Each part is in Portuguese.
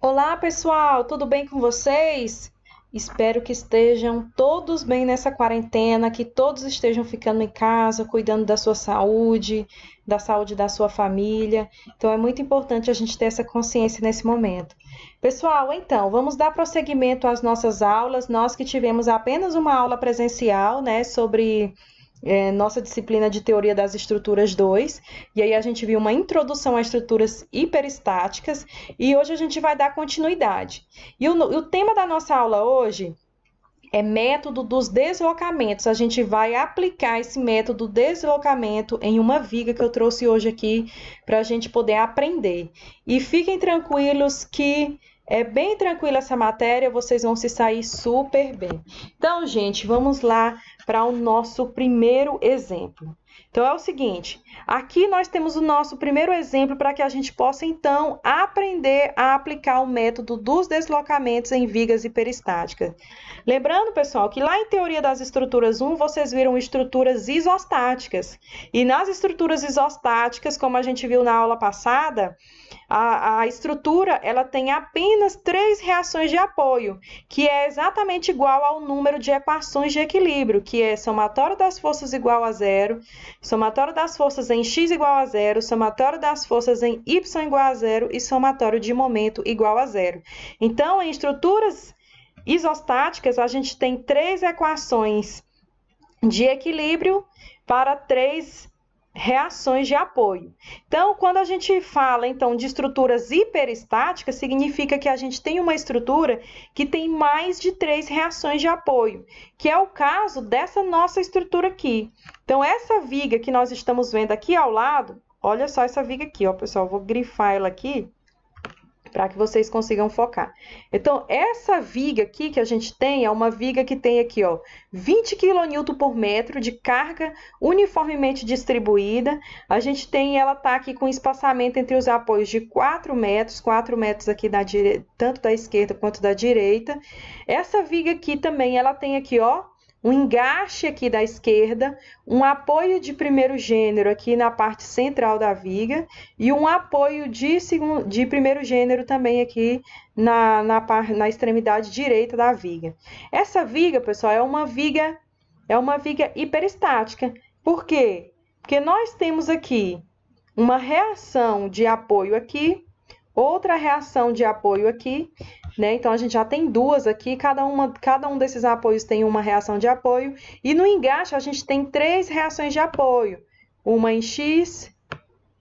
Olá, pessoal, tudo bem com vocês? Espero que estejam todos bem nessa quarentena, que todos estejam ficando em casa, cuidando da sua saúde, da saúde da sua família. Então, é muito importante a gente ter essa consciência nesse momento. Pessoal, então, vamos dar prosseguimento às nossas aulas. Nós que tivemos apenas uma aula presencial, né, sobre nossa disciplina de Teoria das Estruturas 2, e aí a gente viu uma introdução a estruturas hiperestáticas, e hoje a gente vai dar continuidade. E o tema da nossa aula hoje é método dos deslocamentos. A gente vai aplicar esse método de deslocamento em uma viga que eu trouxe hoje aqui para a gente poder aprender. E fiquem tranquilos que é bem tranquila essa matéria, vocês vão se sair super bem. Então, gente, vamos lá para o nosso primeiro exemplo. Então, é o seguinte, aqui nós temos o nosso primeiro exemplo para que a gente possa, então, aprender a aplicar o método dos deslocamentos em vigas hiperestáticas. Lembrando, pessoal, que lá em Teoria das Estruturas 1, vocês viram estruturas isostáticas. E nas estruturas isostáticas, como a gente viu na aula passada, a estrutura ela tem apenas 3 reações de apoio, que é exatamente igual ao número de equações de equilíbrio, que é somatório das forças igual a zero, somatório das forças em x igual a zero, somatório das forças em y igual a zero e somatório de momento igual a zero. Então, em estruturas isostáticas, a gente tem 3 equações de equilíbrio para 3 reações de apoio. Então, quando a gente fala então de estruturas hiperestáticas, significa que a gente tem uma estrutura que tem mais de 3 reações de apoio, que é o caso dessa nossa estrutura aqui. Então, essa viga que nós estamos vendo aqui ao lado, olha só essa viga aqui, ó, pessoal, vou grifar ela aqui para que vocês consigam focar. Então, essa viga aqui que a gente tem é uma viga que tem aqui, ó, 20 kN por metro de carga uniformemente distribuída. A gente tem, ela tá aqui com espaçamento entre os apoios de 4 metros aqui tanto da esquerda quanto da direita. Essa viga aqui também, ela tem aqui, ó, um engaste aqui da esquerda, um apoio de primeiro gênero aqui na parte central da viga e um apoio de primeiro gênero também aqui na extremidade direita da viga. Essa viga, pessoal, é uma viga hiperestática. Por quê? Porque nós temos aqui uma reação de apoio aqui, outra reação de apoio aqui, né? Então, a gente já tem duas aqui, cada um desses apoios tem uma reação de apoio, e no engaste a gente tem 3 reações de apoio, uma em X,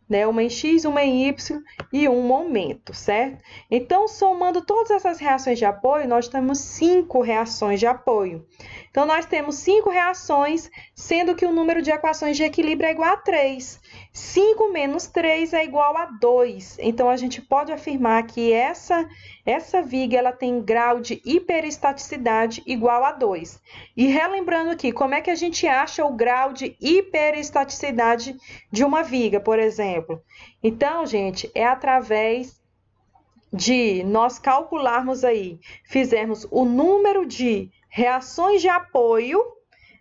né? Uma em X, uma em Y e um momento, certo? Então, somando todas essas reações de apoio, nós temos 5 reações de apoio. Então, nós temos 5 reações, sendo que o número de equações de equilíbrio é igual a 3. 5 menos 3 é igual a 2. Então, a gente pode afirmar que essa viga ela tem grau de hiperestaticidade igual a 2. E relembrando aqui, como é que a gente acha o grau de hiperestaticidade de uma viga, por exemplo? Então, gente, é através de nós calcularmos aí, fizermos o número de reações de apoio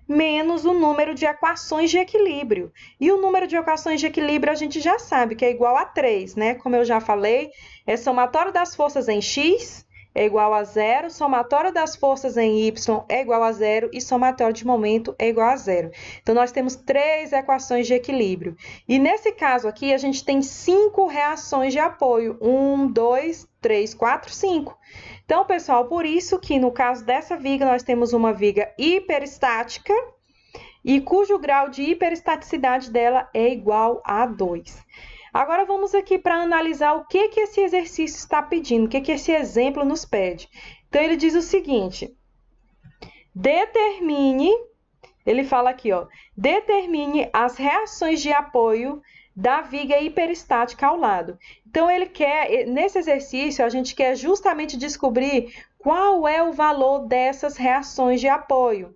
menos o número de equações de equilíbrio. E o número de equações de equilíbrio a gente já sabe que é igual a 3, né? Como eu já falei, é somatório das forças em x é igual a zero, somatório das forças em y é igual a zero e somatório de momento é igual a zero. Então, nós temos 3 equações de equilíbrio. E nesse caso aqui, a gente tem 5 reações de apoio. 1, 2, 3, 4, 5. Então, pessoal, por isso que no caso dessa viga, nós temos uma viga hiperestática e cujo grau de hiperestaticidade dela é igual a 2. Agora, vamos aqui para analisar o que esse exercício está pedindo, o que esse exemplo nos pede. Então, ele diz o seguinte, ele fala aqui, ó, determine as reações de apoio da viga hiperestática ao lado. Então, ele quer, nesse exercício, a gente quer justamente descobrir qual é o valor dessas reações de apoio.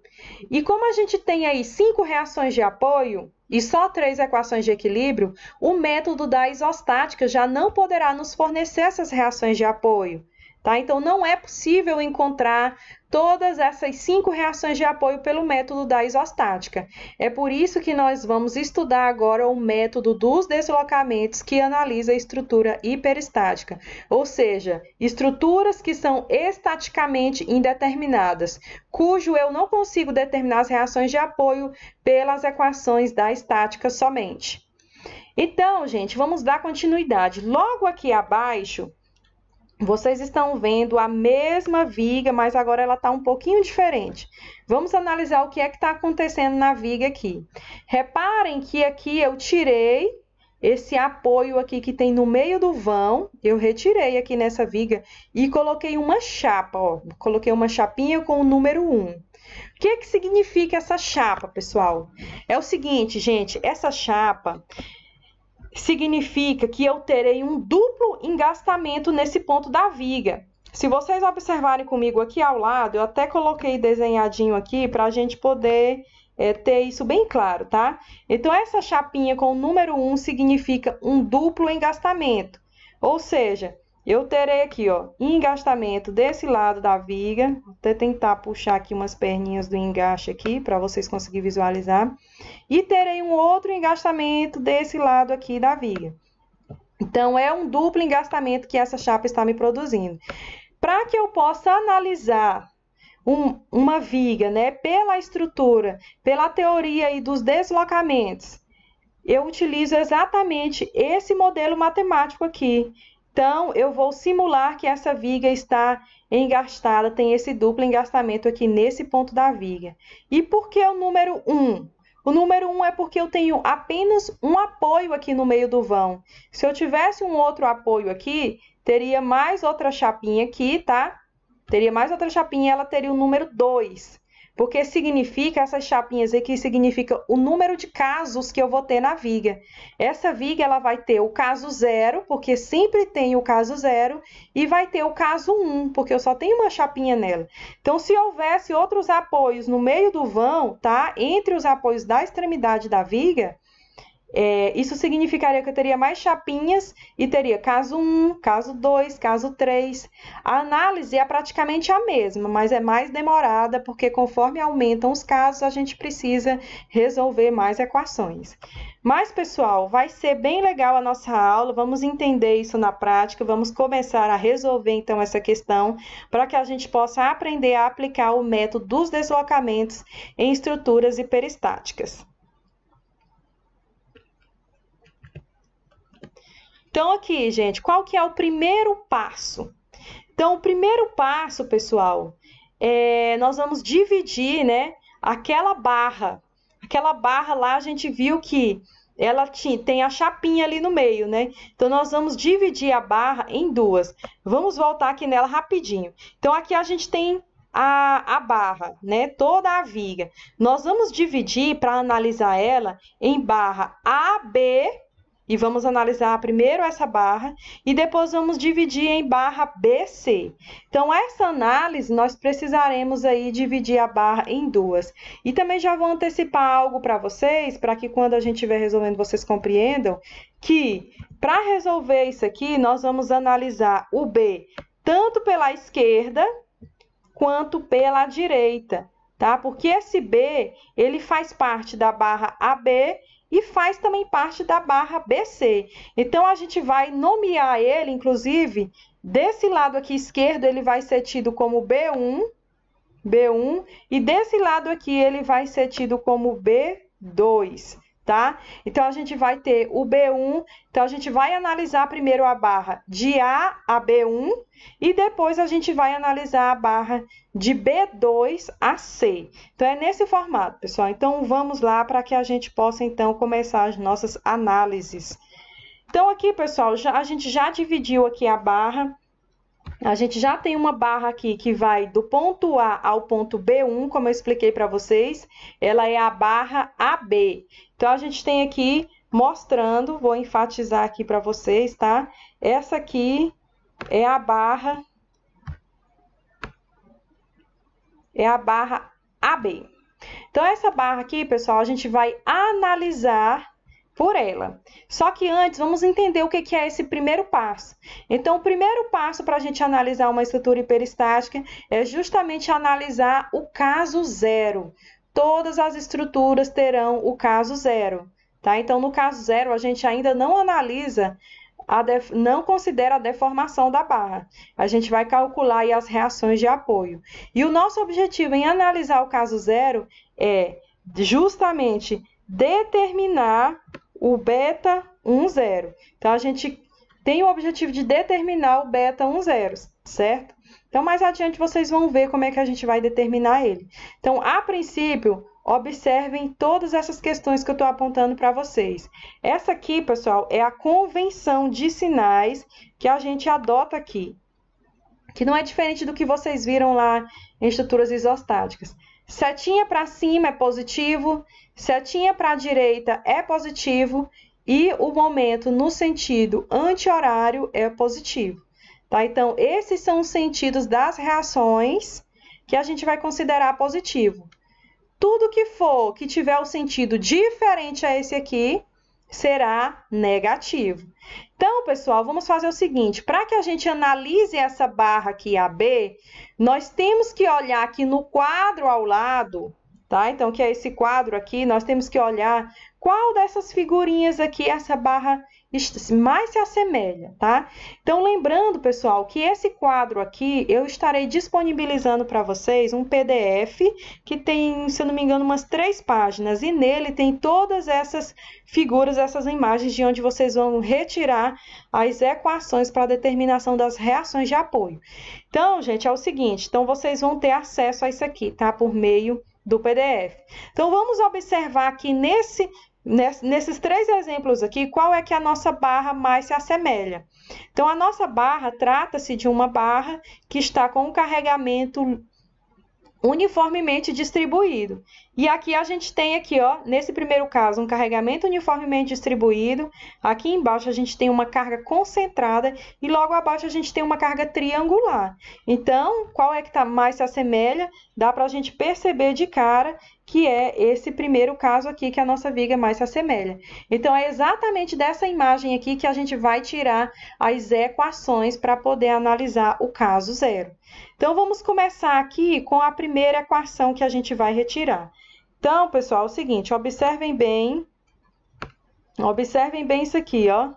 E como a gente tem aí 5 reações de apoio e só 3 equações de equilíbrio, o método da isostática já não poderá nos fornecer essas reações de apoio, tá? Então, não é possível encontrar todas essas 5 reações de apoio pelo método da isostática. É por isso que nós vamos estudar agora o método dos deslocamentos, que analisa a estrutura hiperestática, ou seja, estruturas que são estaticamente indeterminadas, cujo eu não consigo determinar as reações de apoio pelas equações da estática somente. Então, gente, vamos dar continuidade. Logo aqui abaixo, vocês estão vendo a mesma viga, mas agora ela está um pouquinho diferente. Vamos analisar o que é que está acontecendo na viga aqui. Reparem que aqui eu tirei esse apoio aqui que tem no meio do vão, eu retirei aqui nessa viga e coloquei uma chapa, ó. Coloquei uma chapinha com o número 1. O que que significa essa chapa, pessoal? É o seguinte, gente, essa chapa significa que eu terei um duplo engastamento nesse ponto da viga. Se vocês observarem comigo aqui ao lado, eu até coloquei desenhadinho aqui para a gente poder ter isso bem claro, tá? Então, essa chapinha com o número 1 significa um duplo engastamento. Ou seja, eu terei aqui, ó, engastamento desse lado da viga. Vou até tentar puxar aqui umas perninhas do engaste aqui, para vocês conseguirem visualizar. E terei um outro engastamento desse lado aqui da viga. Então, é um duplo engastamento que essa chapa está me produzindo. Para que eu possa analisar uma viga, né, pela estrutura, pela teoria aí dos deslocamentos, eu utilizo exatamente esse modelo matemático aqui. Então, eu vou simular que essa viga está engastada, tem esse duplo engastamento aqui nesse ponto da viga. E por que o número 1? O número 1 é porque eu tenho apenas um apoio aqui no meio do vão. Se eu tivesse um outro apoio aqui, teria mais outra chapinha aqui, tá? Teria mais outra chapinha, ela teria o número 2. Porque significa, essas chapinhas aqui, significa o número de casos que eu vou ter na viga. Essa viga, ela vai ter o caso 0, porque sempre tem o caso 0, e vai ter o caso 1, porque eu só tenho uma chapinha nela. Então, se houvesse outros apoios no meio do vão, tá? Entre os apoios da extremidade da viga, isso significaria que eu teria mais chapinhas e teria caso 1, caso 2, caso 3. A análise é praticamente a mesma, mas é mais demorada, porque conforme aumentam os casos, a gente precisa resolver mais equações. Mas, pessoal, vai ser bem legal a nossa aula, vamos entender isso na prática, vamos começar a resolver, então, essa questão, para que a gente possa aprender a aplicar o método dos deslocamentos em estruturas hiperestáticas. Então, aqui, gente, qual que é o primeiro passo? Então, o primeiro passo, pessoal, nós vamos dividir, né, aquela barra. Aquela barra lá, a gente viu que ela tem a chapinha ali no meio, né? Então, nós vamos dividir a barra em duas. Vamos voltar aqui nela rapidinho. Então, aqui a gente tem a barra, né? Toda a viga. Nós vamos dividir, para analisar ela, em barra AB. E vamos analisar primeiro essa barra e depois vamos dividir em barra BC. Então, essa análise, nós precisaremos aí dividir a barra em duas. E também já vou antecipar algo para vocês, para que quando a gente estiver resolvendo, vocês compreendam que para resolver isso aqui, nós vamos analisar o B tanto pela esquerda quanto pela direita, tá? Porque esse B, ele faz parte da barra AB e faz também parte da barra BC. Então, a gente vai nomear ele, inclusive, desse lado aqui esquerdo, ele vai ser tido como B1, e desse lado aqui ele vai ser tido como B2, tá? Então, a gente vai ter o B1, então a gente vai analisar primeiro a barra de A a B1, e depois a gente vai analisar a barra de B2 a C. Então, é nesse formato, pessoal. Então, vamos lá para que a gente possa, então, começar as nossas análises. Então, aqui, pessoal, a gente já dividiu aqui a barra. A gente já tem uma barra aqui que vai do ponto A ao ponto B1, como eu expliquei para vocês. Ela é a barra AB. Então, a gente tem aqui mostrando, vou enfatizar aqui para vocês, tá? Essa aqui é a barra AB. Então, essa barra aqui, pessoal, a gente vai analisar por ela. Só que antes, vamos entender o que é esse primeiro passo. Então, o primeiro passo para a gente analisar uma estrutura hiperestática é justamente analisar o caso zero. Todas as estruturas terão o caso zero, tá? Então, no caso zero, a gente ainda não analisa, não considera a deformação da barra. A gente vai calcular aí as reações de apoio. E o nosso objetivo em analisar o caso zero é justamente determinar o beta 1, 0. Então, a gente tem o objetivo de determinar o beta 1, 0, certo? Então, mais adiante, vocês vão ver como é que a gente vai determinar ele. Então, a princípio, observem todas essas questões que eu estou apontando para vocês. Essa aqui, pessoal, é a convenção de sinais que a gente adota aqui, que não é diferente do que vocês viram lá em estruturas isostáticas. Setinha para cima é positivo, setinha para a direita é positivo e o momento no sentido anti-horário é positivo. Tá? Então, esses são os sentidos das reações que a gente vai considerar positivo. Tudo que tiver o sentido diferente a esse aqui será negativo. Então, pessoal, vamos fazer o seguinte, para que a gente analise essa barra aqui, AB, nós temos que olhar aqui no quadro ao lado, tá? Então, que é esse quadro aqui, nós temos que olhar qual dessas figurinhas aqui essa barra mais se assemelha, tá? Então, lembrando, pessoal, que esse quadro aqui, eu estarei disponibilizando para vocês um PDF que tem, se eu não me engano, umas 3 páginas, e nele tem todas essas figuras, essas imagens de onde vocês vão retirar as equações para a determinação das reações de apoio. Então, gente, é o seguinte, então vocês vão ter acesso a isso aqui, tá? Por meio do PDF. Então, vamos observar aqui nesses 3 exemplos aqui, qual é que a nossa barra mais se assemelha. Então, a nossa barra trata-se de uma barra que está com um carregamento uniformemente distribuído. E aqui a gente tem aqui, ó, nesse primeiro caso, um carregamento uniformemente distribuído. Aqui embaixo a gente tem uma carga concentrada e logo abaixo a gente tem uma carga triangular. Então, qual é que mais se assemelha? Dá para a gente perceber de cara que é esse primeiro caso aqui que a nossa viga mais se assemelha. Então, é exatamente dessa imagem aqui que a gente vai tirar as equações para poder analisar o caso zero. Então, vamos começar aqui com a primeira equação que a gente vai retirar. Então, pessoal, é o seguinte, observem bem isso aqui, ó.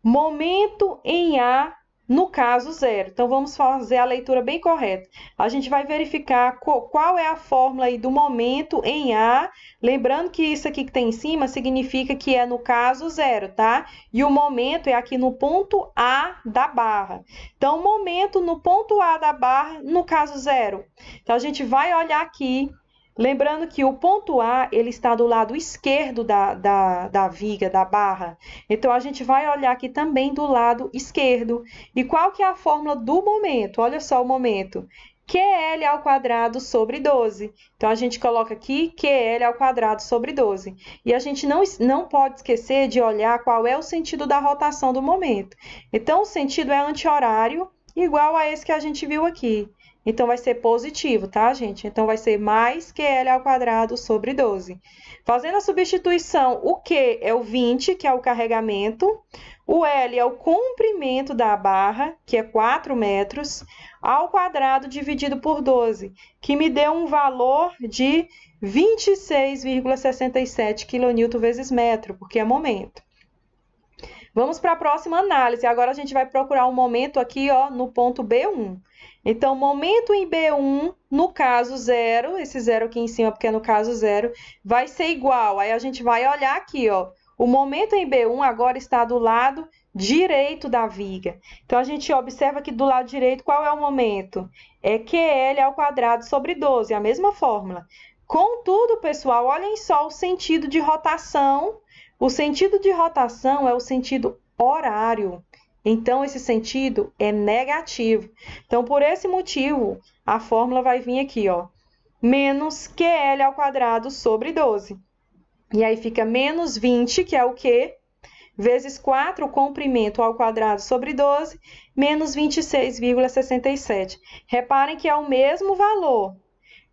Momento em A no caso zero. Então, vamos fazer a leitura bem correta. A gente vai verificar qual é a fórmula aí do momento em A. Lembrando que isso aqui que tem em cima significa que é no caso zero, tá? E o momento é aqui no ponto A da barra. Então, o momento no ponto A da barra no caso zero. Então, a gente vai olhar aqui. Lembrando que o ponto A, ele está do lado esquerdo da viga, da barra. Então, a gente vai olhar aqui também do lado esquerdo. E qual que é a fórmula do momento? Olha só o momento. QL ao quadrado sobre 12. Então, a gente coloca aqui QL ao quadrado sobre 12. E a gente não pode esquecer de olhar qual é o sentido da rotação do momento. Então, o sentido é anti-horário, igual a esse que a gente viu aqui. Então, vai ser positivo, tá, gente? Então, vai ser mais QL ao quadrado sobre 12. Fazendo a substituição, o Q é o 20, que é o carregamento. O L é o comprimento da barra, que é 4 metros, ao quadrado dividido por 12, que me deu um valor de 26,67 kN vezes metro, porque é momento. Vamos para a próxima análise. Agora, a gente vai procurar um momento aqui, ó, no ponto B1. Então, momento em B1, no caso zero, esse zero aqui em cima, porque é no caso zero, vai ser igual. Aí, a gente vai olhar aqui, ó. O momento em B1 agora está do lado direito da viga. Então, a gente observa aqui do lado direito qual é o momento. É QL ao quadrado sobre 12, a mesma fórmula. Contudo, pessoal, olhem só o sentido de rotação. O sentido de rotação é o sentido horário. Então, esse sentido é negativo. Então, por esse motivo, a fórmula vai vir aqui, ó. Menos QL ao quadrado sobre 12. E aí fica menos 20, que é o Q, vezes 4, o comprimento ao quadrado sobre 12, menos 26,67. Reparem que é o mesmo valor,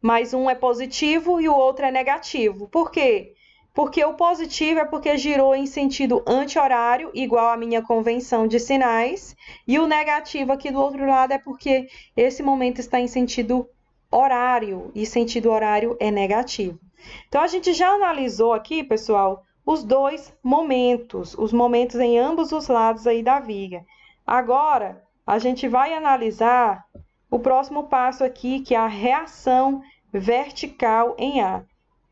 mas um é positivo e o outro é negativo. Por quê? porque o positivo é porque girou em sentido anti-horário, igual à minha convenção de sinais, e o negativo aqui do outro lado é porque esse momento está em sentido horário, e sentido horário é negativo. Então, a gente já analisou aqui, pessoal, os dois momentos, os momentos em ambos os lados aí da viga. Agora, a gente vai analisar o próximo passo aqui, que é a reação vertical em A.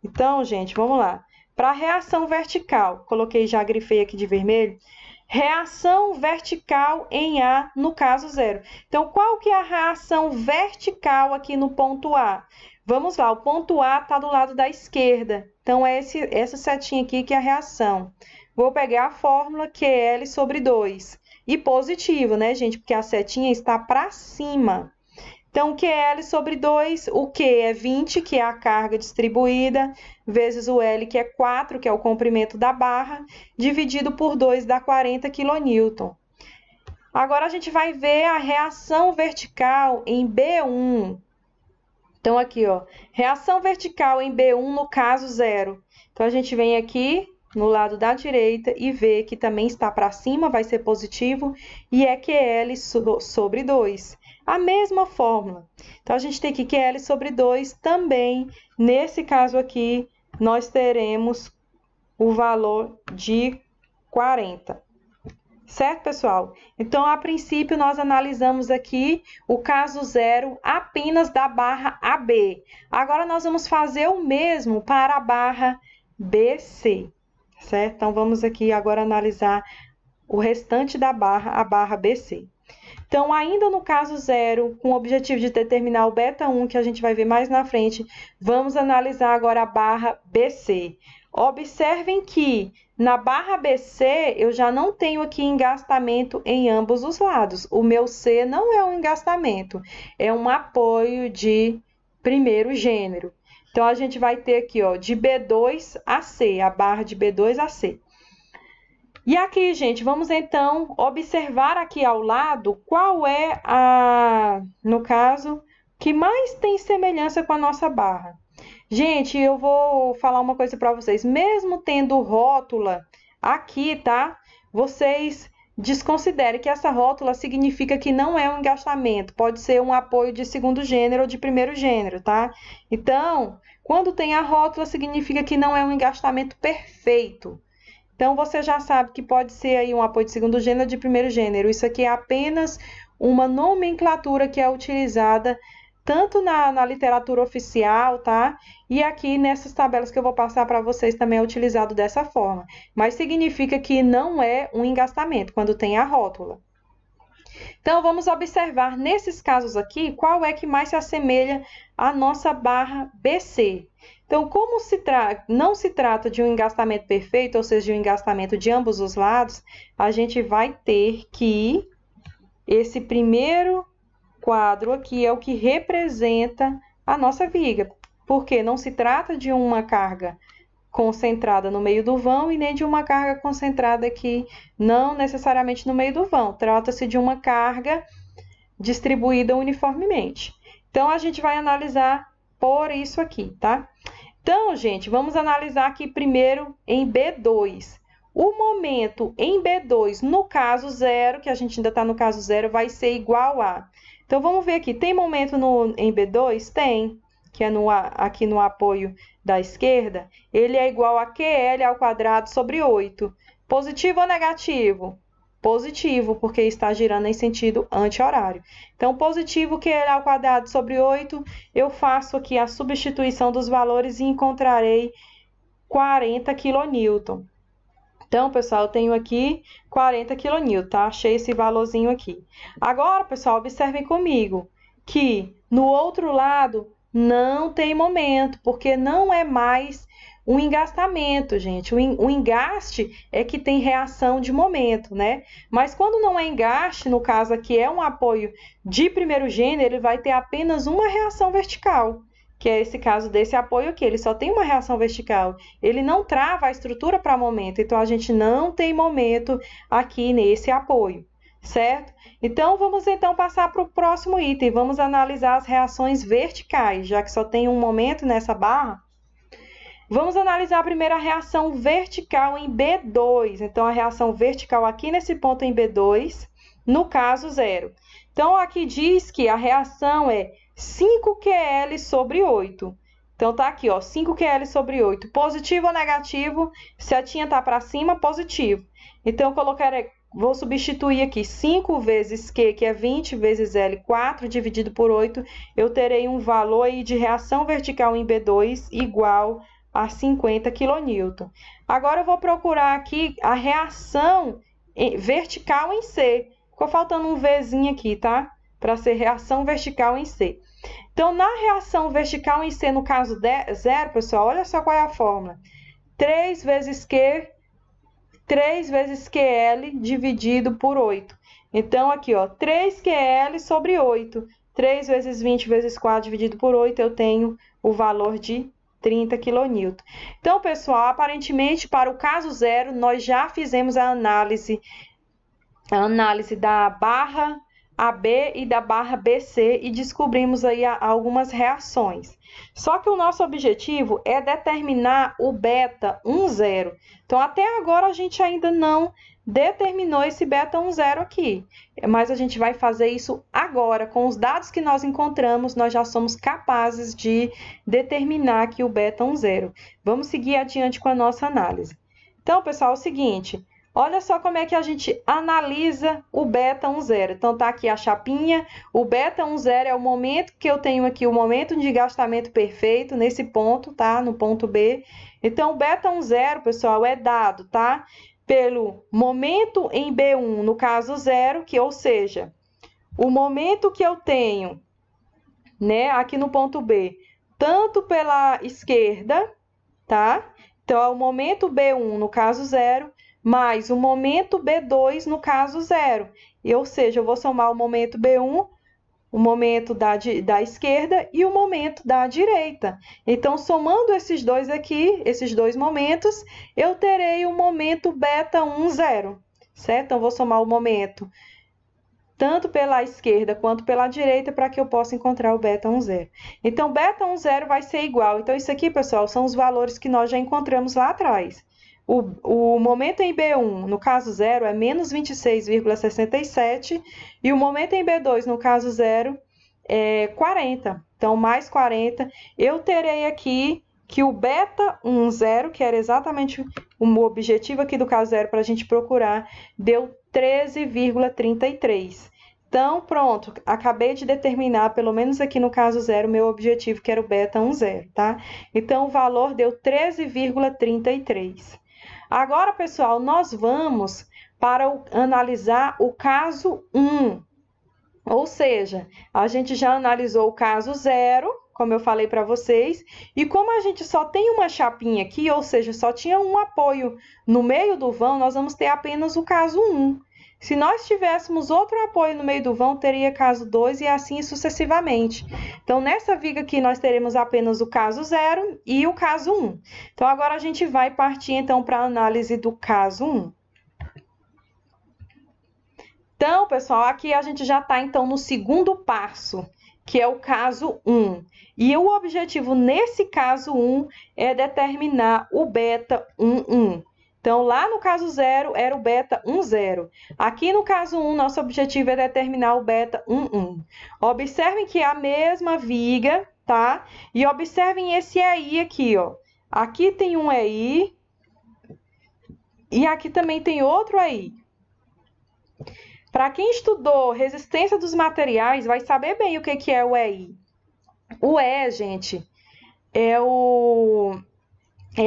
Então, gente, vamos lá. Para a reação vertical, coloquei já, grifei aqui de vermelho, reação vertical em A no caso zero. Então, qual que é a reação vertical aqui no ponto A? Vamos lá, o ponto A está do lado da esquerda. Então, é essa setinha aqui que é a reação. Vou pegar a fórmula QL sobre 2. E positivo, né, gente? Porque a setinha está para cima. Então, QL sobre 2, o Q é 20, que é a carga distribuída, vezes o L, que é 4, que é o comprimento da barra, dividido por 2 dá 40 kN. Agora, a gente vai ver a reação vertical em B1. Então, aqui, ó, reação vertical em B1 no caso zero. Então, a gente vem aqui no lado da direita e vê que também está para cima, vai ser positivo, e é QL sobre 2. A mesma fórmula. Então, a gente tem que QL sobre 2 também, nesse caso aqui, nós teremos o valor de 40. Certo, pessoal? Então, a princípio, nós analisamos aqui o caso zero apenas da barra AB. Agora, nós vamos fazer o mesmo para a barra BC. Certo? Então, vamos aqui agora analisar o restante da barra, a barra BC. Então, ainda no caso zero, com o objetivo de determinar o beta1, que a gente vai ver mais na frente, vamos analisar agora a barra BC. Observem que na barra BC eu já não tenho aqui engastamento em ambos os lados. O meu C não é um engastamento, é um apoio de primeiro gênero. Então, a gente vai ter aqui, ó, de B2 a C, a barra de B2 a C. E aqui, gente, vamos então observar aqui ao lado qual é no caso, que mais tem semelhança com a nossa barra. Gente, eu vou falar uma coisa para vocês. Mesmo tendo rótula aqui, tá? Vocês desconsiderem que essa rótula significa que não é um engastamento. Pode ser um apoio de segundo gênero ou de primeiro gênero, tá? Então, quando tem a rótula, significa que não é um engastamento perfeito. Então, você já sabe que pode ser aí um apoio de segundo gênero ou de primeiro gênero. Isso aqui é apenas uma nomenclatura que é utilizada tanto na literatura oficial, tá? E aqui nessas tabelas que eu vou passar para vocês também é utilizado dessa forma. Mas significa que não é um engastamento quando tem a rótula. Então, vamos observar nesses casos aqui qual é que mais se assemelha à nossa barra BC. Então, como não se trata de um engastamento perfeito, ou seja, de um engastamento de ambos os lados, a gente vai ter que esse primeiro quadro aqui é o que representa a nossa viga, porque não se trata de uma carga concentrada no meio do vão e nem de uma carga concentrada aqui, não necessariamente no meio do vão. Trata-se de uma carga distribuída uniformemente. Então, a gente vai analisar por isso aqui, tá? Então, gente, vamos analisar aqui primeiro em B2. O momento em B2, no caso zero, que a gente ainda está no caso zero, vai ser igual a... Então, vamos ver aqui. Tem momento em B2? Tem, que é aqui no apoio da esquerda. Ele é igual a QL ao quadrado sobre 8. Positivo ou negativo? Positivo, porque está girando em sentido anti-horário. Então, positivo QL ao quadrado sobre 8, eu faço aqui a substituição dos valores e encontrarei 40 kN. Então, pessoal, eu tenho aqui 40 kN, tá? Achei esse valorzinho aqui. Agora, pessoal, observem comigo que no outro lado não tem momento, porque não é mais um engastamento, gente. O engaste é que tem reação de momento, né? Mas quando não é engaste, no caso aqui é um apoio de primeiro gênero, ele vai ter apenas uma reação vertical, que é esse caso desse apoio aqui. Ele só tem uma reação vertical. Ele não trava a estrutura para momento, então a gente não tem momento aqui nesse apoio, certo? Então, vamos então passar para o próximo item. Vamos analisar as reações verticais, já que só tem um momento nessa barra. Vamos analisar primeiro a reação vertical em B2. Então, a reação vertical aqui nesse ponto em B2, no caso 0. Então, aqui diz que a reação é 5QL sobre 8. Então, tá aqui, ó, 5QL sobre 8. Positivo ou negativo? Se a tinha tá para cima, positivo. Então, vou substituir aqui 5 vezes Q, que é 20, vezes L, 4, dividido por 8. Eu terei um valor aí de reação vertical em B2 igual a 50 kN. Agora, eu vou procurar aqui a reação vertical em C. Ficou faltando um Vzinho aqui, tá? Para ser reação vertical em C. Então, na reação vertical em C, no caso 0, pessoal, olha só qual é a fórmula. 3 vezes Q, 3 vezes QL dividido por 8. Então, aqui, ó, 3QL sobre 8. 3 vezes 20 vezes 4 dividido por 8, eu tenho o valor de 30 kN. Então, pessoal, aparentemente, para o caso 0, nós já fizemos a análise da barra AB e da barra BC e descobrimos aí algumas reações. Só que o nosso objetivo é determinar o beta 1,0. Então, até agora, a gente ainda não determinou esse beta 1,0 aqui, mas a gente vai fazer isso agora. Com os dados que nós encontramos, nós já somos capazes de determinar aqui o beta 1,0. Vamos seguir adiante com a nossa análise. Então, pessoal, é o seguinte... Olha só como é que a gente analisa o beta 1,0. Então, tá aqui a chapinha. O beta 1,0 é o momento que eu tenho aqui, o momento de gastamento perfeito, nesse ponto, tá? No ponto B. Então, o beta 1,0, pessoal, é dado, tá? Pelo momento em B1, no caso 0, ou seja, o momento que eu tenho, né, aqui no ponto B, tanto pela esquerda, tá? Então, é o momento B1, no caso 0, mais o momento B2 no caso 0. Ou seja, eu vou somar o momento B1, o momento da esquerda e o momento da direita. Então, somando esses dois aqui, esses dois momentos, eu terei o momento beta 1,0, certo? Então, vou somar o momento tanto pela esquerda quanto pela direita para que eu possa encontrar o beta 1,0. Então, beta 1,0 vai ser igual. Então, isso aqui, pessoal, são os valores que nós já encontramos lá atrás. O momento em B1, no caso 0, é menos 26,67 e o momento em B2, no caso 0, é 40. Então, mais 40. Eu terei aqui que o beta 1,0, que era exatamente o objetivo aqui do caso 0 para a gente procurar, deu 13,33. Então, pronto, acabei de determinar, pelo menos aqui no caso 0, o meu objetivo, que era o beta 1,0, tá? Então, o valor deu 13,33. Agora, pessoal, nós vamos para analisar o caso 1. Ou seja, a gente já analisou o caso 0, como eu falei para vocês, e como a gente só tem uma chapinha aqui, ou seja, só tinha um apoio no meio do vão, nós vamos ter apenas o caso 1. Se nós tivéssemos outro apoio no meio do vão, teria caso 2 e assim sucessivamente. Então, nessa viga aqui, nós teremos apenas o caso 0 e o caso 1. Então, agora a gente vai partir, então, para a análise do caso 1. Então, pessoal, aqui a gente já está, então, no segundo passo, que é o caso 1. E o objetivo nesse caso 1 é determinar o beta 1,1. Então, lá no caso 0, era o beta 1,0. Aqui no caso 1, nosso objetivo é determinar o beta 1,1. Observem que é a mesma viga, tá? E observem esse EI aqui, ó. Aqui tem um EI e aqui também tem outro EI. Para quem estudou resistência dos materiais, vai saber bem o que é o EI. O E, gente, é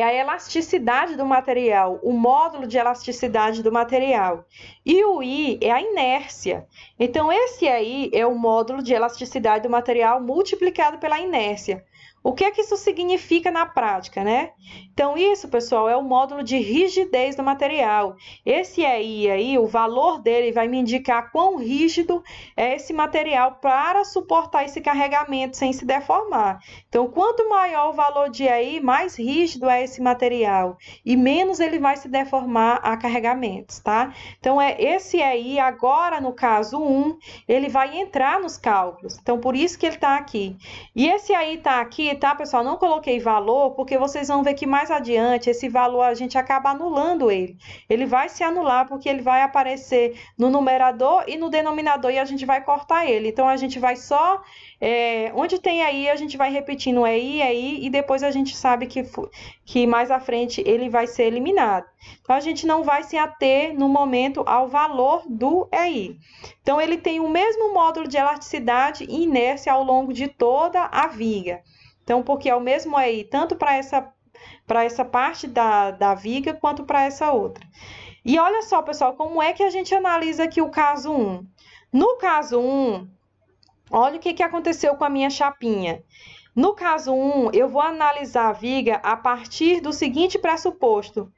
a elasticidade do material, o módulo de elasticidade do material. E o I é a inércia. Então, esse aí é o módulo de elasticidade do material multiplicado pela inércia. O que é que isso significa na prática, né? Então, isso, pessoal, é o módulo de rigidez do material. Esse aí, o valor dele vai me indicar quão rígido é esse material para suportar esse carregamento sem se deformar. Então, quanto maior o valor de EI, mais rígido é esse material e menos ele vai se deformar a carregamentos, tá? Então, esse EI, agora no caso 1, ele vai entrar nos cálculos. Então, por isso que ele está aqui. E esse aí está aqui tá, pessoal? Não coloquei valor, porque vocês vão ver que mais adiante esse valor a gente acaba anulando ele. Ele vai se anular porque ele vai aparecer no numerador e no denominador e a gente vai cortar ele. Então, a gente vai só... onde tem aí, a gente vai repetindo EI, e depois a gente sabe que mais à frente ele vai ser eliminado. Então, a gente não vai se ater no momento ao valor do EI. Então, ele tem o mesmo módulo de elasticidade e inércia ao longo de toda a viga. Então, porque é o mesmo EI, tanto para essa parte da viga, quanto para essa outra. E olha só, pessoal, como é que a gente analisa aqui o caso 1. No caso 1, olha o que aconteceu com a minha chapinha. No caso 1, eu vou analisar a viga a partir do seguinte pressuposto.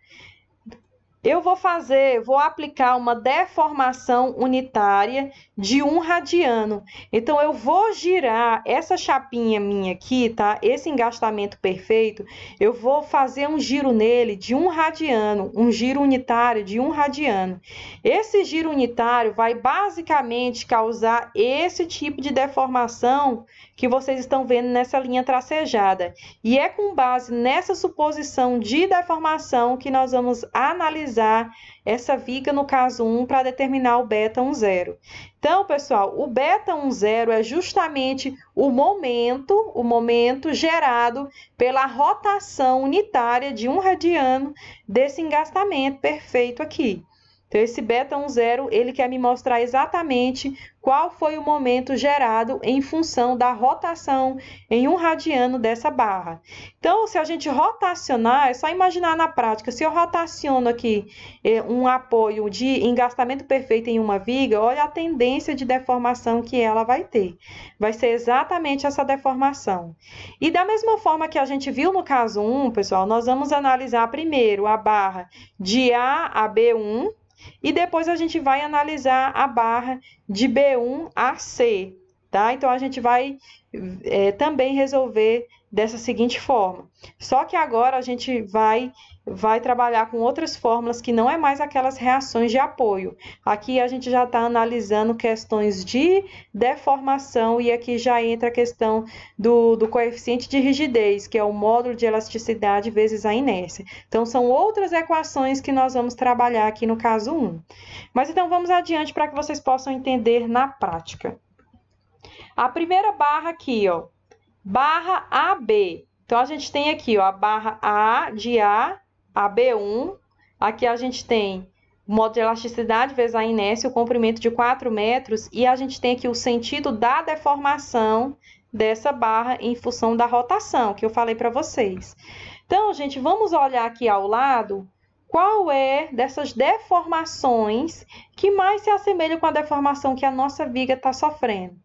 Eu vou aplicar uma deformação unitária de 1 radiano. Então, eu vou girar essa chapinha minha aqui, tá? Esse engastamento perfeito, eu vou fazer um giro nele de 1 radiano, um giro unitário de 1 radiano. Esse giro unitário vai basicamente causar esse tipo de deformação que vocês estão vendo nessa linha tracejada. E é com base nessa suposição de deformação que nós vamos analisar essa viga no caso 1 para determinar o beta 10. Então, pessoal, o beta 10 é justamente o momento gerado pela rotação unitária de 1 radiano desse engastamento perfeito aqui. Então, esse beta 10, ele quer me mostrar exatamente qual foi o momento gerado em função da rotação em 1 radiano dessa barra. Então, se a gente rotacionar, é só imaginar na prática, se eu rotaciono aqui um apoio de engastamento perfeito em uma viga, olha a tendência de deformação que ela vai ter. Vai ser exatamente essa deformação. E da mesma forma que a gente viu no caso 1, pessoal, nós vamos analisar primeiro a barra de A a B1, e depois a gente vai analisar a barra de B1 a C, tá? Então, a gente vai também resolver dessa seguinte forma. Só que agora a gente vai trabalhar com outras fórmulas que não é mais aquelas reações de apoio. Aqui a gente já está analisando questões de deformação e aqui já entra a questão do coeficiente de rigidez, que é o módulo de elasticidade vezes a inércia. Então, são outras equações que nós vamos trabalhar aqui no caso 1. Mas então, vamos adiante para que vocês possam entender na prática. A primeira barra aqui, ó, barra AB. Então, a gente tem aqui, ó, a barra A de A a B1. Aqui a gente tem o módulo de elasticidade vezes a inércia, o comprimento de 4 metros. E a gente tem aqui o sentido da deformação dessa barra em função da rotação, que eu falei para vocês. Então, gente, vamos olhar aqui ao lado qual é dessas deformações que mais se assemelha com a deformação que a nossa viga está sofrendo.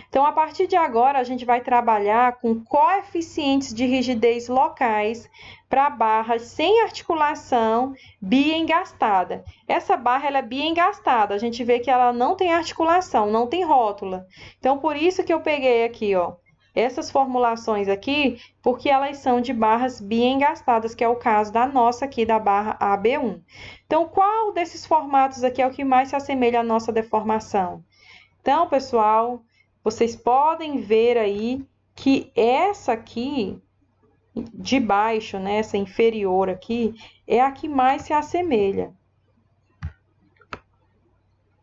Então, a partir de agora, a gente vai trabalhar com coeficientes de rigidez locais para barras sem articulação biengastada. Essa barra ela é biengastada, a gente vê que ela não tem articulação, não tem rótula. Então, por isso que eu peguei aqui, ó, essas formulações aqui, porque elas são de barras biengastadas, que é o caso da nossa aqui, da barra AB1. Então, qual desses formatos aqui é o que mais se assemelha à nossa deformação? Então, pessoal, vocês podem ver aí que essa aqui, de baixo, né, essa inferior aqui, é a que mais se assemelha.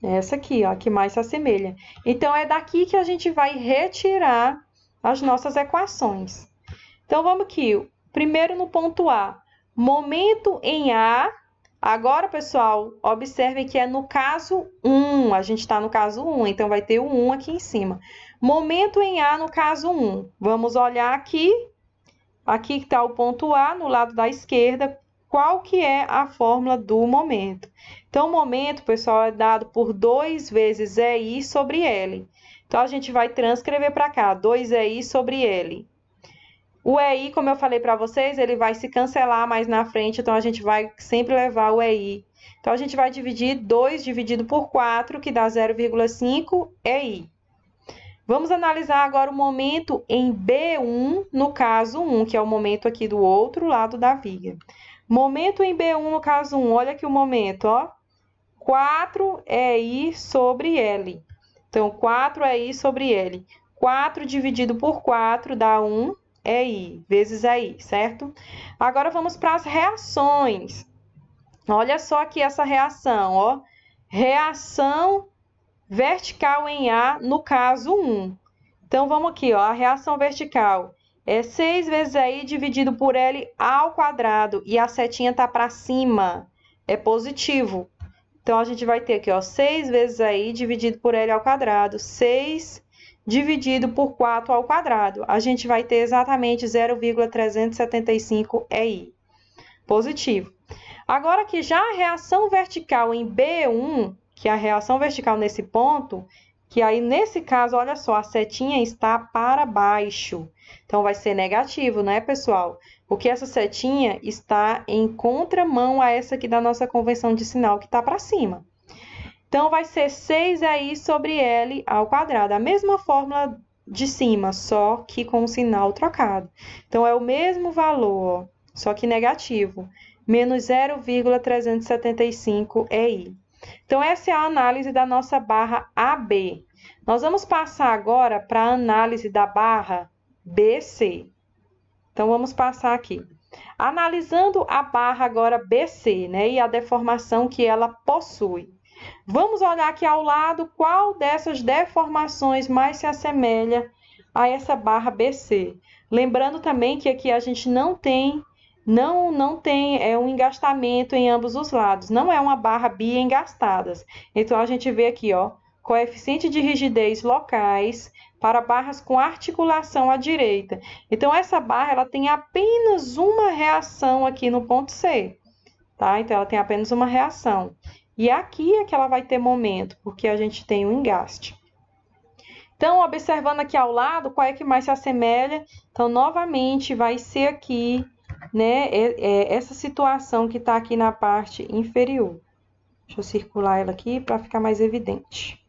Essa aqui, ó, a que mais se assemelha. Então, é daqui que a gente vai retirar as nossas equações. Então, vamos aqui. Primeiro no ponto A. Momento em A. Agora, pessoal, observem que é no caso 1. A gente está no caso 1, então vai ter o 1 aqui em cima. Momento em A no caso 1. Vamos olhar aqui. Aqui está o ponto A, no lado da esquerda. Qual que é a fórmula do momento? Então, o momento, pessoal, é dado por 2 vezes EI sobre L. Então, a gente vai transcrever para cá, 2EI sobre L. O EI, como eu falei para vocês, ele vai se cancelar mais na frente, então a gente vai sempre levar o EI. Então, a gente vai dividir 2 dividido por 4, que dá 0,5 EI. Vamos analisar agora o momento em B1, no caso 1, que é o momento aqui do outro lado da viga. Momento em B1, no caso 1, olha aqui o momento, ó. 4EI sobre L. Então, 4EI sobre L. 4 dividido por 4 dá 1. EI, vezes EI, certo? Agora vamos para as reações. Olha só aqui essa reação, ó. Reação vertical em A no caso 1. Então, vamos aqui, ó. A reação vertical é 6 vezes EI dividido por L ao quadrado. E a setinha tá para cima. É positivo. Então, a gente vai ter aqui, ó, 6 vezes EI dividido por L ao quadrado. 6 dividido por 4 ao quadrado. A gente vai ter exatamente 0,375 EI. Positivo. Agora que já a reação vertical em B1, que é a reação vertical nesse ponto, que aí nesse caso, olha só, a setinha está para baixo. Então, vai ser negativo, né, pessoal? Porque essa setinha está em contramão a essa aqui da nossa convenção de sinal, que está para cima. Então, vai ser 6EI sobre L ao quadrado. A mesma fórmula de cima, só que com o sinal trocado. Então, é o mesmo valor, ó, só que negativo. Menos 0,375 EI. Então, essa é a análise da nossa barra AB. Nós vamos passar agora para a análise da barra BC. Então, vamos passar aqui. Analisando a barra agora BC, né, e a deformação que ela possui. Vamos olhar aqui ao lado qual dessas deformações mais se assemelha a essa barra BC. Lembrando também que aqui a gente não tem um engastamento em ambos os lados, não é uma barra bi-engastadas. Então, a gente vê aqui, ó, coeficiente de rigidez locais para barras com articulação à direita. Então, essa barra ela tem apenas uma reação aqui no ponto C, tá? Então, ela tem apenas uma reação. E aqui é que ela vai ter momento, porque a gente tem um engaste. Então, observando aqui ao lado, qual é que mais se assemelha? Então, novamente, vai ser aqui, né, essa situação que está aqui na parte inferior. Deixa eu circular ela aqui para ficar mais evidente.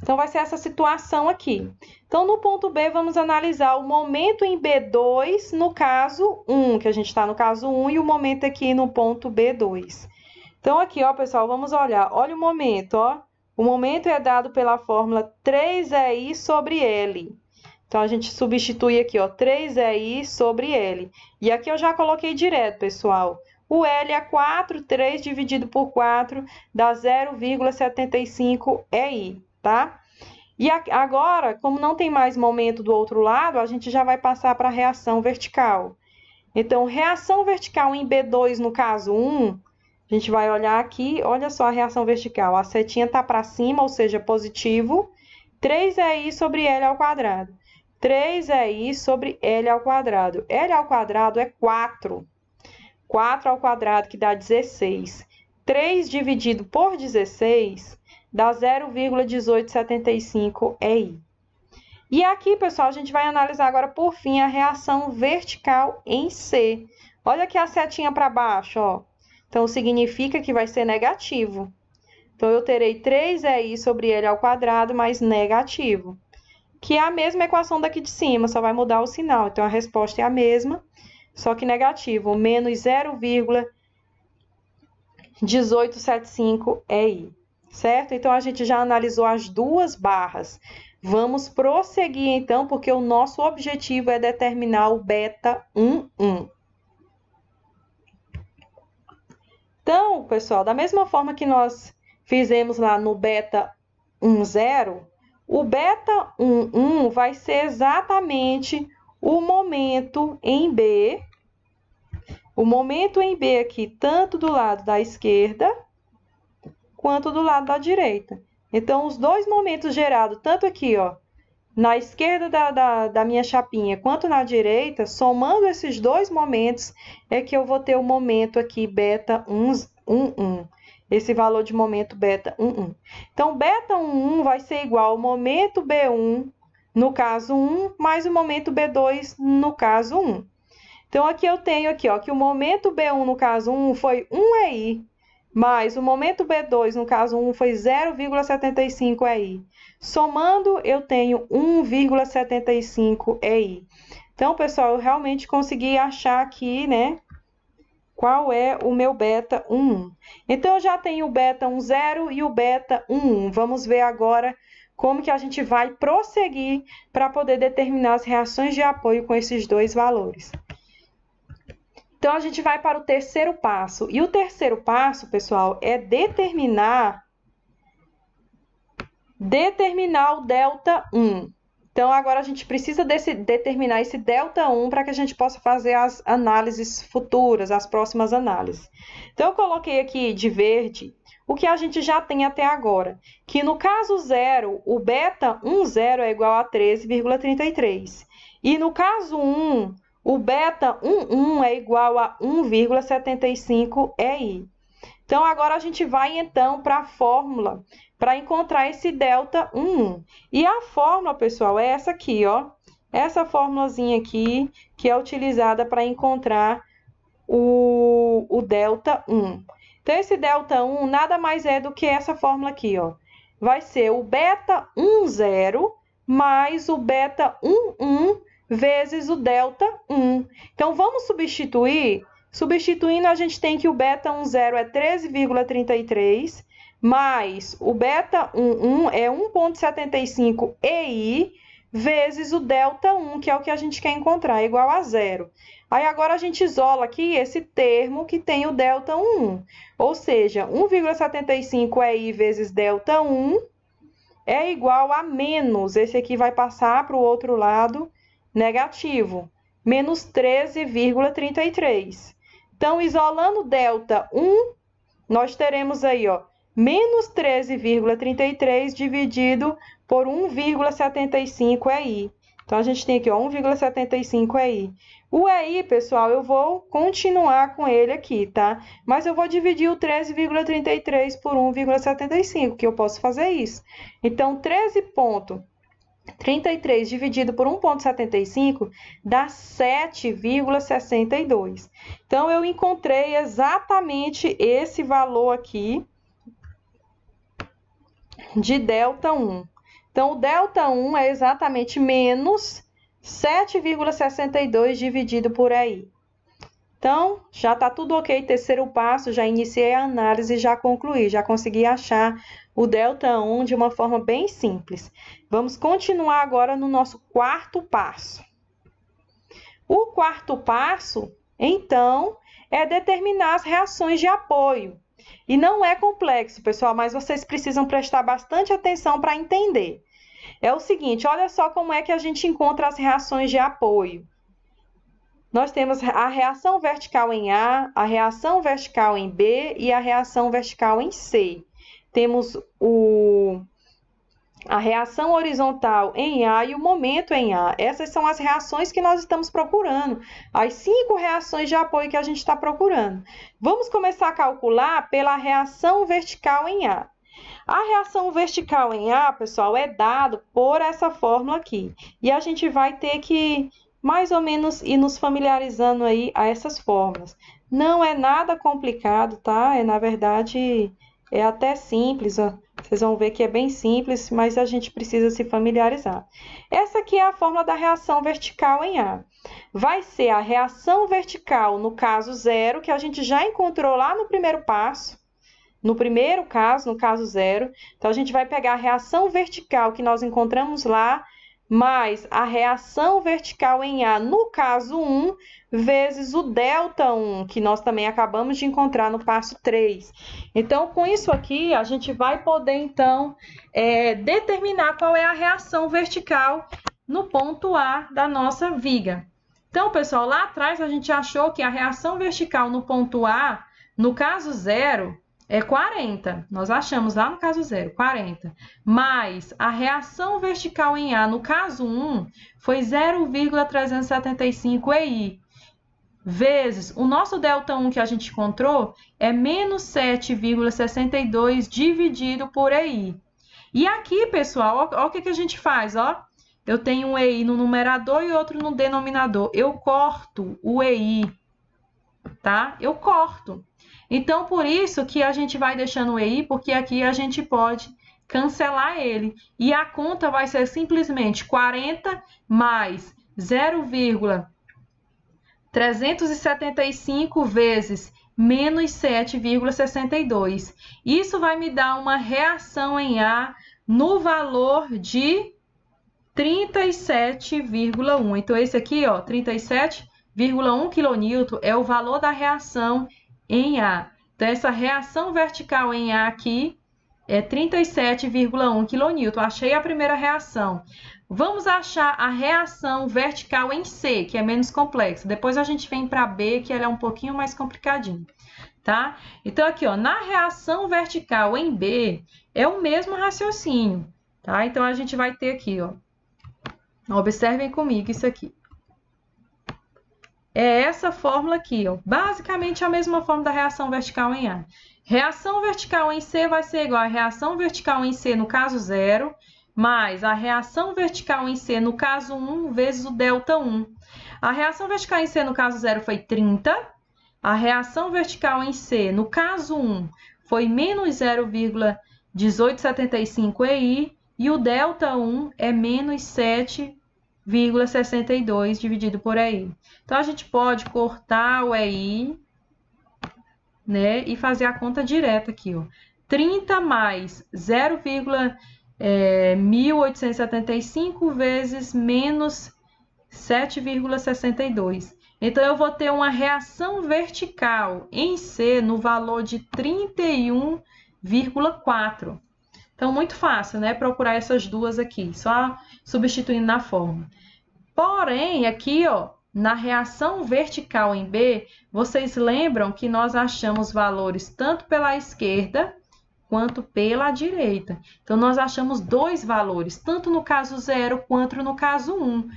Então, vai ser essa situação aqui. Então, no ponto B, vamos analisar o momento em B2 no caso 1, que a gente está no caso 1, e o momento aqui no ponto B2. Então, aqui, ó, pessoal, vamos olhar. Olha o momento, ó. O momento é dado pela fórmula 3EI sobre L. Então, a gente substitui aqui, ó, 3EI sobre L. E aqui eu já coloquei direto, pessoal. O L é 4, 3 dividido por 4 dá 0,75 EI, tá? E agora, como não tem mais momento do outro lado, a gente já vai passar para a reação vertical. Então, reação vertical em B2 no caso 1, a gente vai olhar aqui, olha só a reação vertical. A setinha está para cima, ou seja, positivo. 3EI sobre L ao quadrado. 3EI sobre L ao quadrado. L ao quadrado é 4. 4 ao quadrado, que dá 16. 3 dividido por 16 dá 0,1875 EI. E aqui, pessoal, a gente vai analisar agora, por fim, a reação vertical em C. Olha aqui a setinha para baixo, ó. Então, significa que vai ser negativo. Então, eu terei 3EI sobre L ao quadrado mais negativo, que é a mesma equação daqui de cima, só vai mudar o sinal. Então, a resposta é a mesma, só que negativo, menos 0,1875 EI, certo? Então, a gente já analisou as duas barras. Vamos prosseguir, então, porque o nosso objetivo é determinar o beta 11. Então, pessoal, da mesma forma que nós fizemos lá no beta 10, o beta 11 vai ser exatamente o momento em B. O momento em B aqui, tanto do lado da esquerda, quanto do lado da direita. Então, os dois momentos gerados, tanto aqui, ó, na esquerda da minha chapinha, quanto na direita, somando esses dois momentos, é que eu vou ter o momento aqui, beta 11. Esse valor de momento beta 11. Então, beta 11 vai ser igual ao momento B1 no caso 1, mais o momento B2 no caso 1. Então, aqui eu tenho aqui, ó, que o momento B1 no caso 1 foi 1 EI, mais o momento B2 no caso 1 foi 0,75 EI. Somando, eu tenho 1,75 EI. Então, pessoal, eu realmente consegui achar aqui, né, qual é o meu beta 11. Então, eu já tenho o beta 10 e o beta 11. Vamos ver agora como que a gente vai prosseguir para poder determinar as reações de apoio com esses dois valores. Então, a gente vai para o terceiro passo. E o terceiro passo, pessoal, é determinar o ΔI. Então, agora a gente precisa determinar esse ΔI para que a gente possa fazer as análises futuras, as próximas análises. Então, eu coloquei aqui de verde o que a gente já tem até agora, que no caso 0, o ΔI é igual a 13,33. E no caso 1, o ΔI é igual a 1,75 EI. Então, agora a gente vai, então, para a fórmula para encontrar esse ΔI. E a fórmula, pessoal, é essa aqui, ó. Essa fórmulazinha aqui, que é utilizada para encontrar o ΔI. Então, esse ΔI nada mais é do que essa fórmula aqui, ó. Vai ser o ΔI mais o ΔI vezes o ΔI. Então, vamos substituir. Substituindo, a gente tem que o ΔI é 13,33, mais o ΔI é 1,75 EI, vezes o ΔI, que é o que a gente quer encontrar, igual a 0. Aí, agora, a gente isola aqui esse termo que tem o ΔI. Ou seja, 1,75 EI vezes ΔI é igual a menos, esse aqui vai passar para o outro lado, negativo, menos 13,33. Então, isolando ΔI, nós teremos aí, ó, menos 13,33 dividido por 1,75 EI. Então, a gente tem aqui, ó, 1,75 EI. O EI, pessoal, eu vou continuar com ele aqui, tá? Mas eu vou dividir o 13,33 por 1,75, que eu posso fazer isso. Então, 13,33 dividido por 1,75 dá 7,62. Então, eu encontrei exatamente esse valor aqui de ΔI. Então, o ΔI é exatamente menos 7,62 dividido por EI. Então, já está tudo ok. Terceiro passo, já iniciei a análise e já concluí. Já consegui achar o ΔI de uma forma bem simples. Vamos continuar agora no nosso quarto passo. O quarto passo, então, é determinar as reações de apoio. E não é complexo, pessoal, mas vocês precisam prestar bastante atenção para entender. É o seguinte, olha só como é que a gente encontra as reações de apoio. Nós temos a reação vertical em A, a reação vertical em B e a reação vertical em C. Temos a reação horizontal em A e o momento em A. Essas são as reações que nós estamos procurando, as 5 reações de apoio que a gente está procurando. Vamos começar a calcular pela reação vertical em A. A reação vertical em A, pessoal, é dado por essa fórmula aqui. E a gente vai ter que, mais ou menos, ir nos familiarizando aí a essas fórmulas. Não é nada complicado, tá? Na verdade, é até simples, ó. Vocês vão ver que é bem simples, mas a gente precisa se familiarizar. Essa aqui é a fórmula da reação vertical em A. Vai ser a reação vertical no caso 0, que a gente já encontrou lá no primeiro passo. No primeiro caso, no caso 0, então a gente vai pegar a reação vertical que nós encontramos lá, mais a reação vertical em A no caso 1, vezes o ΔI, que nós também acabamos de encontrar no passo 3. Então, com isso aqui, a gente vai poder, então, determinar qual é a reação vertical no ponto A da nossa viga. Então, pessoal, lá atrás a gente achou que a reação vertical no ponto A, no caso 0, é 40, nós achamos lá no caso 0, 40. Mas a reação vertical em A, no caso 1, foi 0,375 EI. Vezes o nosso ΔI que a gente encontrou é menos 7,62 dividido por EI. E aqui, pessoal, olha o que a gente faz, ó. Eu tenho um EI no numerador e outro no denominador. Eu corto o EI, tá? Eu corto. Então, por isso que a gente vai deixando o EI, porque aqui a gente pode cancelar ele. E a conta vai ser simplesmente 40 mais 0,375 vezes menos 7,62. Isso vai me dar uma reação em A no valor de 37,1. Então, esse aqui, ó, 37,1 kN é o valor da reação em A. Então, essa reação vertical em A aqui é 37,1 kN. Achei a primeira reação. Vamos achar a reação vertical em C, que é menos complexa. Depois a gente vem para B, que ela é um pouquinho mais complicadinha, tá? Então, aqui, ó, na reação vertical em B, é o mesmo raciocínio, tá? Então, a gente vai ter aqui, ó, observem comigo isso aqui. É essa fórmula aqui, ó, basicamente a mesma fórmula da reação vertical em A. Reação vertical em C vai ser igual a reação vertical em C no caso 0, mais a reação vertical em C no caso 1 vezes o ΔI. A reação vertical em C no caso 0 foi 30, a reação vertical em C no caso 1 foi menos 0,1875 EI, e o ΔI é menos 7,62 dividido por EI. Então, a gente pode cortar o EI, né, e fazer a conta direta aqui, ó. 30 mais 0,1875 vezes menos 7,62. Então, eu vou ter uma reação vertical em C no valor de 31,4. Então, muito fácil, né? Procurar essas duas aqui, só substituindo na fórmula. Porém, aqui, ó, na reação vertical em B, vocês lembram que nós achamos valores tanto pela esquerda quanto pela direita. Então, nós achamos dois valores, tanto no caso 0 quanto no caso 1.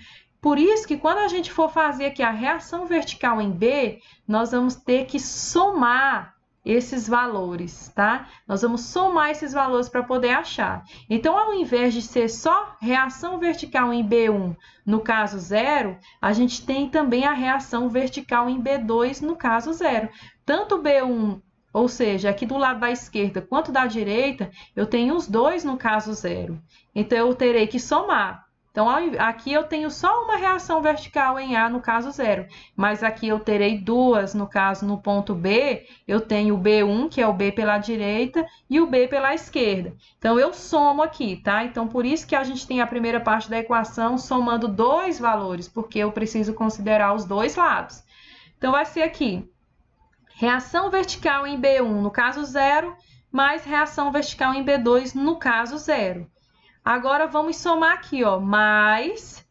Por isso que quando a gente for fazer aqui a reação vertical em B, nós vamos ter que somar esses valores, tá? Nós vamos somar esses valores para poder achar. Então, ao invés de ser só reação vertical em B1 no caso 0, a gente tem também a reação vertical em B2 no caso 0. Tanto B1, ou seja, aqui do lado da esquerda, quanto da direita, eu tenho os dois no caso 0. Então, eu terei que somar. Então, aqui eu tenho só uma reação vertical em A no caso 0, mas aqui eu terei duas, no caso, no ponto B, eu tenho o B1, que é o B pela direita, e o B pela esquerda. Então, eu somo aqui, tá? Então, por isso que a gente tem a primeira parte da equação somando dois valores, porque eu preciso considerar os dois lados. Então, vai ser aqui, reação vertical em B1 no caso 0, mais reação vertical em B2 no caso 0. Agora, vamos somar aqui, ó, mais,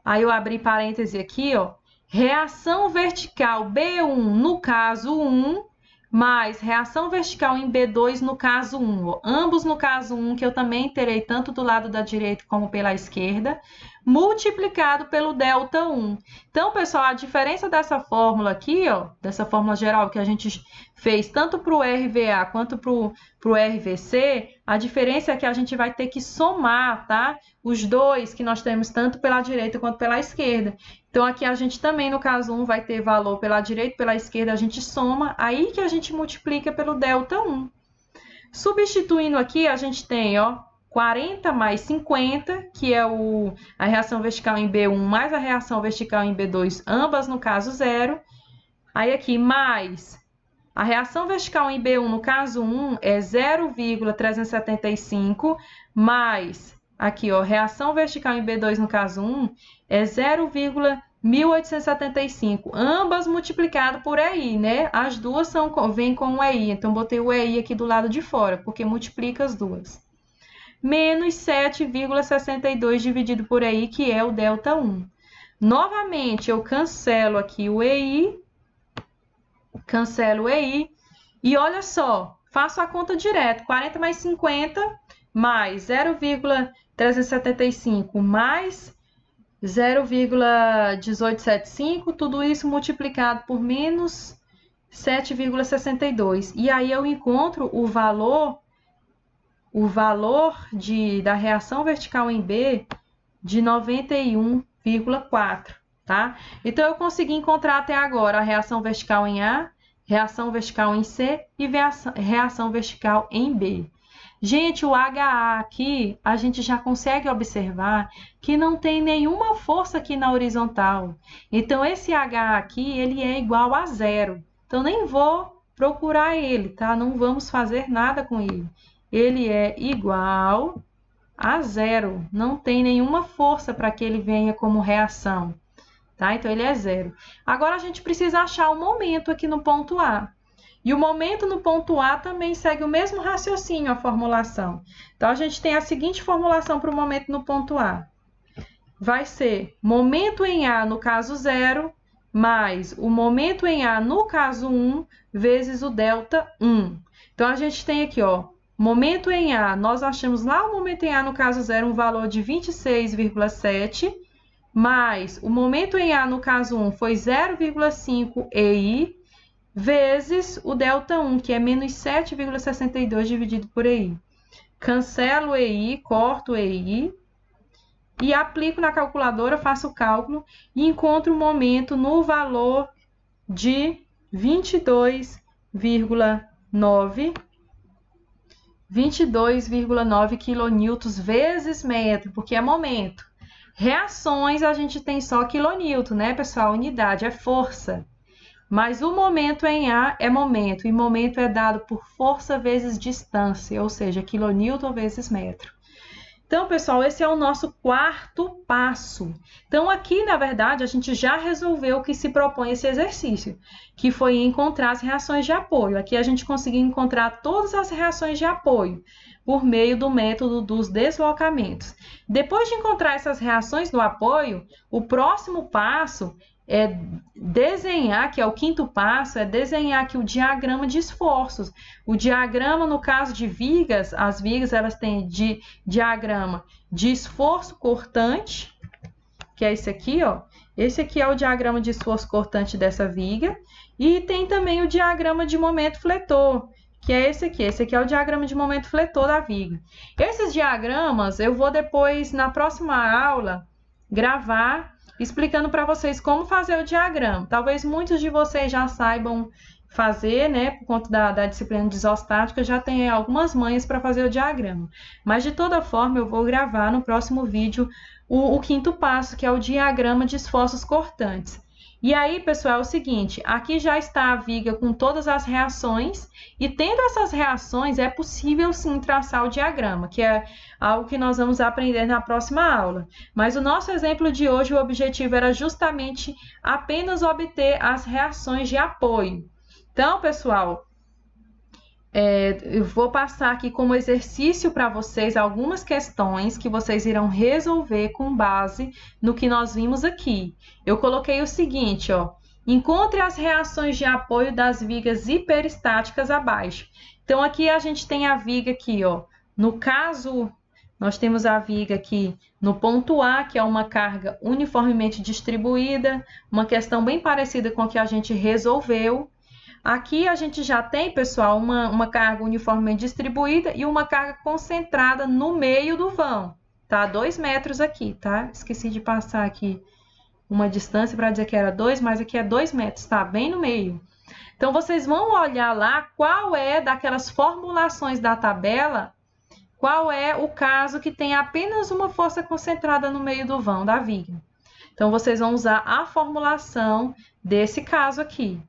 aí eu abri parêntese aqui, ó, reação vertical B1 no caso 1, mais reação vertical em B2 no caso 1, ó, ambos no caso 1, que eu também terei tanto do lado da direita como pela esquerda, multiplicado pelo ΔI. Então, pessoal, a diferença dessa fórmula aqui, ó, dessa fórmula geral que a gente fez tanto para o RVA quanto para o RVC, a diferença é que a gente vai ter que somar, tá? Os dois que nós temos tanto pela direita quanto pela esquerda. Então, aqui a gente também, no caso 1, vai ter valor pela direita e pela esquerda, a gente soma, aí que a gente multiplica pelo ΔI. Substituindo aqui, a gente tem, ó, 40 mais 50, que é a reação vertical em B1 mais a reação vertical em B2, ambas no caso 0. Aí aqui, mais a reação vertical em B1 no caso 1 é 0,375, mais aqui, ó, reação vertical em B2 no caso 1 é 0,1875, ambas multiplicado por EI, né? As duas vêm com o EI, então botei o EI aqui do lado de fora, porque multiplica as duas. Menos 7,62 dividido por EI, que é o ΔI. Novamente, eu cancelo aqui o EI, cancelo o EI, e olha só, faço a conta direto, 40 mais 50, mais 0,375, mais 0,1875, tudo isso multiplicado por menos 7,62. E aí eu encontro o valor da reação vertical em B de 91,4, tá? Então, eu consegui encontrar até agora a reação vertical em A, reação vertical em C e reação vertical em B. Gente, o HA aqui, a gente já consegue observar que não tem nenhuma força aqui na horizontal. Então, esse HA aqui, ele é igual a 0. Então, nem vou procurar ele, tá? Não vamos fazer nada com ele. Ele é igual a zero. Não tem nenhuma força para que ele venha como reação, tá? Então, ele é zero. Agora, a gente precisa achar o momento aqui no ponto A. E o momento no ponto A também segue o mesmo raciocínio, a formulação. Então, a gente tem a seguinte formulação para o momento no ponto A. Vai ser momento em A no caso 0, mais o momento em A no caso 1, vezes o delta 1. Então, a gente tem aqui, ó, momento em A, nós achamos lá o momento em A no caso 0 um valor de 26,7, mais o momento em A no caso 1 foi 0,5 EI, vezes o delta 1, que é menos 7,62 dividido por EI. Cancelo o EI, corto o EI, e aplico na calculadora, faço o cálculo e encontro o momento no valor de 22,9 quilonewtons vezes metro, porque é momento. Reações a gente tem só quilonewton, né, pessoal? Unidade é força. Mas o momento em A é momento, e momento é dado por força vezes distância, ou seja, quilonewton vezes metro. Então, pessoal, esse é o nosso quarto passo. Então, aqui, na verdade, a gente já resolveu o que se propõe esse exercício, que foi encontrar as reações de apoio. Aqui a gente conseguiu encontrar todas as reações de apoio por meio do método dos deslocamentos. Depois de encontrar essas reações do apoio, o próximo passo é desenhar, que é o quinto passo, é desenhar aqui o diagrama de esforços. O diagrama, no caso de vigas, as vigas elas têm diagrama de esforço cortante, que é esse aqui, ó. Esse aqui é o diagrama de esforço cortante dessa viga. E tem também o diagrama de momento fletor, que é esse aqui. Esse aqui é o diagrama de momento fletor da viga. Esses diagramas eu vou depois, na próxima aula, gravar explicando para vocês como fazer o diagrama. Talvez muitos de vocês já saibam fazer, né? Por conta da disciplina de isostática, já tem algumas manhas para fazer o diagrama. Mas, de toda forma, eu vou gravar no próximo vídeo o quinto passo, que é o diagrama de esforços cortantes. E aí, pessoal, é o seguinte, aqui já está a viga com todas as reações, e tendo essas reações, é possível sim traçar o diagrama, que é algo que nós vamos aprender na próxima aula. Mas o nosso exemplo de hoje, o objetivo era justamente apenas obter as reações de apoio. Então, pessoal, eu vou passar aqui como exercício para vocês algumas questões que vocês irão resolver com base no que nós vimos aqui. Eu coloquei o seguinte, ó, encontre as reações de apoio das vigas hiperestáticas abaixo. Então, aqui a gente tem a viga aqui, ó. No caso, nós temos a viga aqui no ponto A, que é uma carga uniformemente distribuída, uma questão bem parecida com a que a gente resolveu. Aqui a gente já tem, pessoal, uma carga uniformemente distribuída e uma carga concentrada no meio do vão, tá? 2 metros aqui, tá? Esqueci de passar aqui uma distância para dizer que era 2, mas aqui é 2 metros, tá? Bem no meio. Então, vocês vão olhar lá qual é daquelas formulações da tabela, qual é o caso que tem apenas uma força concentrada no meio do vão da viga. Então, vocês vão usar a formulação desse caso aqui.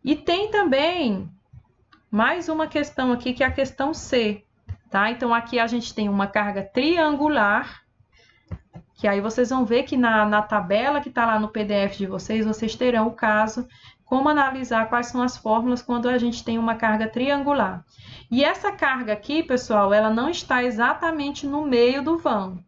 E tem também mais uma questão aqui, que é a questão C, tá? Então, aqui a gente tem uma carga triangular, que aí vocês vão ver que na tabela que está lá no PDF de vocês, vocês terão o caso, como analisar quais são as fórmulas quando a gente tem uma carga triangular. E essa carga aqui, pessoal, ela não está exatamente no meio do vão,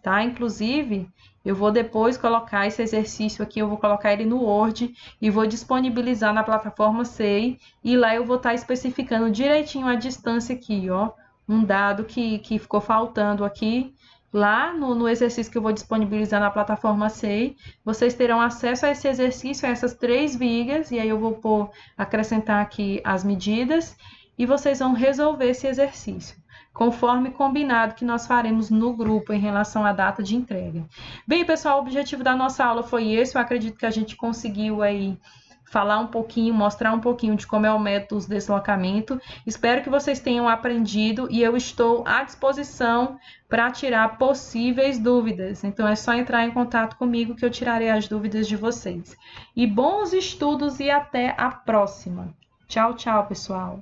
tá? Inclusive, eu vou depois colocar esse exercício aqui, eu vou colocar ele no Word e vou disponibilizar na plataforma SEI. E lá eu vou estar especificando direitinho a distância aqui, ó. Um dado que ficou faltando aqui. Lá no exercício que eu vou disponibilizar na plataforma SEI, vocês terão acesso a esse exercício, a essas 3 vigas. E aí eu vou acrescentar aqui as medidas e vocês vão resolver esse exercício, conforme combinado que nós faremos no grupo em relação à data de entrega. Bem, pessoal, o objetivo da nossa aula foi esse. Eu acredito que a gente conseguiu aí falar um pouquinho, mostrar um pouquinho de como é o método de deslocamento. Espero que vocês tenham aprendido e eu estou à disposição para tirar possíveis dúvidas. Então, é só entrar em contato comigo que eu tirarei as dúvidas de vocês. E bons estudos e até a próxima. Tchau, tchau, pessoal!